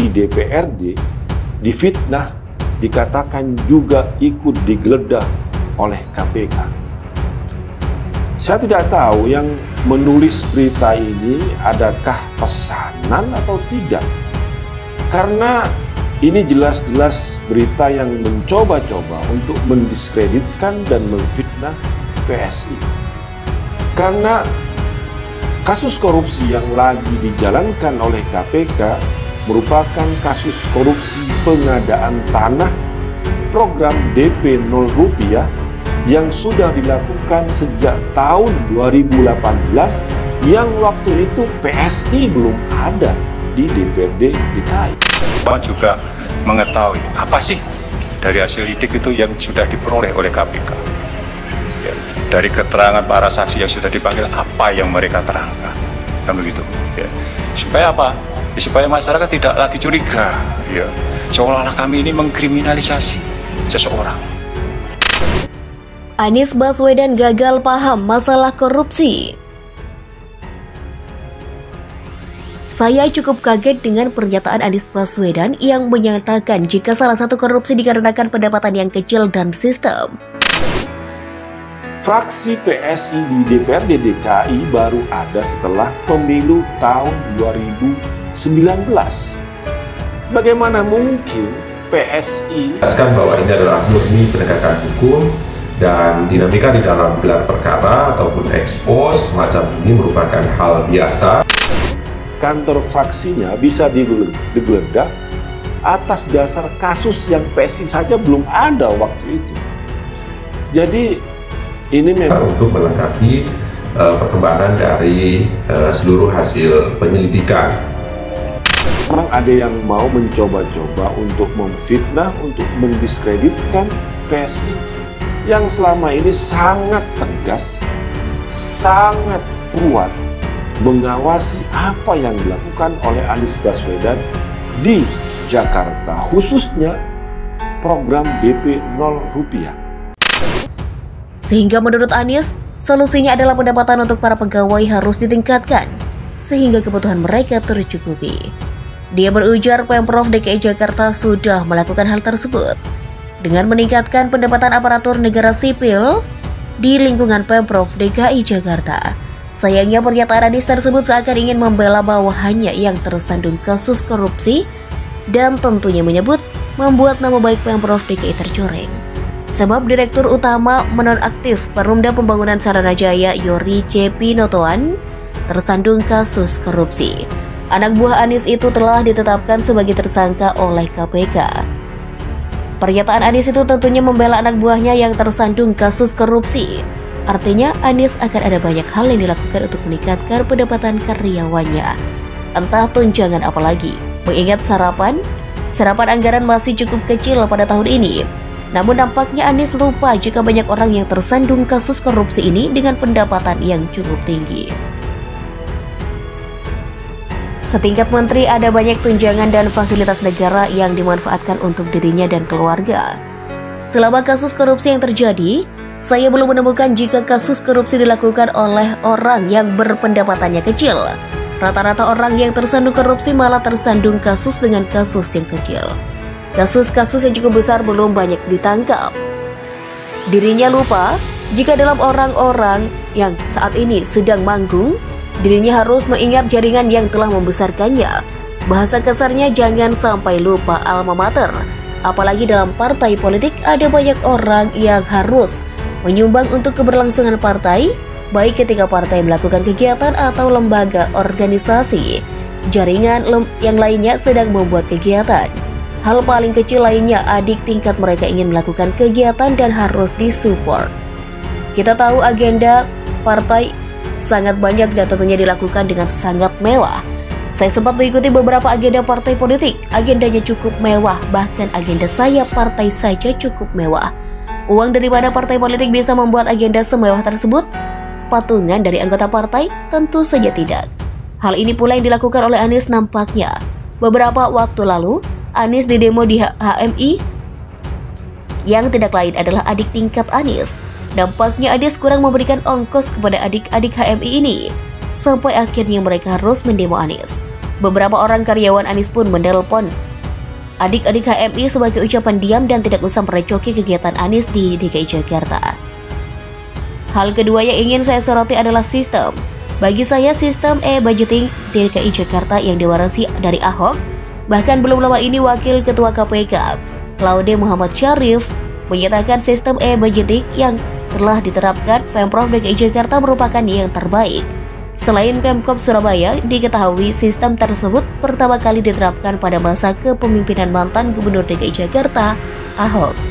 kursi DPRD, difitnah, dikatakan juga ikut digeledah oleh KPK. Saya tidak tahu yang menulis berita ini adakah pesanan atau tidak. Karena ini jelas-jelas berita yang mencoba-coba untuk mendiskreditkan dan memfitnah PSI. Karena kasus korupsi yang lagi dijalankan oleh KPK merupakan kasus korupsi pengadaan tanah program DP 0 rupiah yang sudah dilakukan sejak tahun 2018 yang waktu itu PSI belum ada di DPRD DKI. Bapak juga mengetahui apa sih dari hasil lidik itu yang sudah diperoleh oleh KPK. Ya, dari keterangan para saksi yang sudah dipanggil, apa yang mereka terangkan, kan begitu. Ya. Supaya apa? Ya, supaya masyarakat tidak lagi curiga. Ya. Seolah-olah kami ini mengkriminalisasi seseorang. Anies Baswedan gagal paham masalah korupsi. Saya cukup kaget dengan pernyataan Anies Baswedan yang menyatakan jika salah satu korupsi dikarenakan pendapatan yang kecil dan sistem. Fraksi PSI di DPRD DKI baru ada setelah pemilu tahun 2019. Bagaimana mungkin PSI jelaskan bahwa ini adalah murni penegakan hukum dan dinamika di dalam gelar perkara ataupun ekspos semacam ini merupakan hal biasa. Kantor fraksinya bisa digeledah atas dasar kasus yang PSI saja belum ada waktu itu. Jadi ini memang untuk melengkapi perkembangan dari seluruh hasil penyelidikan. Memang ada yang mau mencoba-coba untuk memfitnah, untuk mendiskreditkan PSI yang selama ini sangat tegas, sangat kuat mengawasi apa yang dilakukan oleh Anies Baswedan di Jakarta, khususnya program DP 0 rupiah. Sehingga menurut Anies, solusinya adalah pendapatan untuk para pegawai harus ditingkatkan, sehingga kebutuhan mereka tercukupi. Dia berujar Pemprov DKI Jakarta sudah melakukan hal tersebut dengan meningkatkan pendapatan aparatur negara sipil di lingkungan Pemprov DKI Jakarta. Sayangnya pernyataan Anies tersebut seakan ingin membela bawahannya yang tersandung kasus korupsi dan tentunya menyebut membuat nama baik Pemprov DKI tercoreng. Sebab Direktur Utama menonaktif Perumda Pembangunan Saranajaya Yori C. Pinotoan tersandung kasus korupsi. Anak buah Anies itu telah ditetapkan sebagai tersangka oleh KPK. Pernyataan Anies itu tentunya membela anak buahnya yang tersandung kasus korupsi. Artinya Anies akan ada banyak hal yang dilakukan untuk meningkatkan pendapatan karyawannya. Entah tunjangan apa lagi. Mengingat serapan anggaran masih cukup kecil pada tahun ini. Namun nampaknya Anies lupa jika banyak orang yang tersandung kasus korupsi ini dengan pendapatan yang cukup tinggi. Setingkat menteri ada banyak tunjangan dan fasilitas negara yang dimanfaatkan untuk dirinya dan keluarga. Selama kasus korupsi yang terjadi, saya belum menemukan jika kasus korupsi dilakukan oleh orang yang berpendapatannya kecil. Rata-rata orang yang tersandung korupsi malah tersandung kasus dengan kasus yang kecil. Kasus-kasus yang cukup besar belum banyak ditangkap. Dirinya lupa jika dalam orang-orang yang saat ini sedang manggung, dirinya harus mengingat jaringan yang telah membesarkannya. Bahasa kasarnya jangan sampai lupa alma mater. Apalagi dalam partai politik ada banyak orang yang harus menyumbang untuk keberlangsungan partai, baik ketika partai melakukan kegiatan atau lembaga organisasi. Jaringan yang lainnya sedang membuat kegiatan. Hal paling kecil lainnya adik tingkat mereka ingin melakukan kegiatan dan harus disupport. Kita tahu agenda partai sangat banyak dan tentunya dilakukan dengan sangat mewah. Saya sempat mengikuti beberapa agenda partai politik, agendanya cukup mewah, bahkan agenda saya partai saja cukup mewah. Uang dari mana partai politik bisa membuat agenda semewah tersebut? Patungan dari anggota partai? Tentu saja tidak. Hal ini pula yang dilakukan oleh Anies nampaknya. Beberapa waktu lalu, Anies di demo di HMI yang tidak lain adalah adik tingkat Anies. Dampaknya Anies kurang memberikan ongkos kepada adik-adik HMI ini, sampai akhirnya mereka harus mendemo Anies. Beberapa orang karyawan Anies pun menelpon adik-adik HMI sebagai ucapan diam dan tidak usah merecoki kegiatan Anies di DKI Jakarta. Hal kedua yang ingin saya soroti adalah sistem. Bagi saya sistem e-budgeting DKI Jakarta yang diwarisi dari Ahok, bahkan belum lama ini Wakil Ketua KPK, Laude Muhammad Syarif, menyatakan sistem e-budgeting yang telah diterapkan Pemprov DKI Jakarta merupakan yang terbaik. Selain Pemkab Surabaya, diketahui sistem tersebut pertama kali diterapkan pada masa kepemimpinan mantan Gubernur DKI Jakarta, Ahok.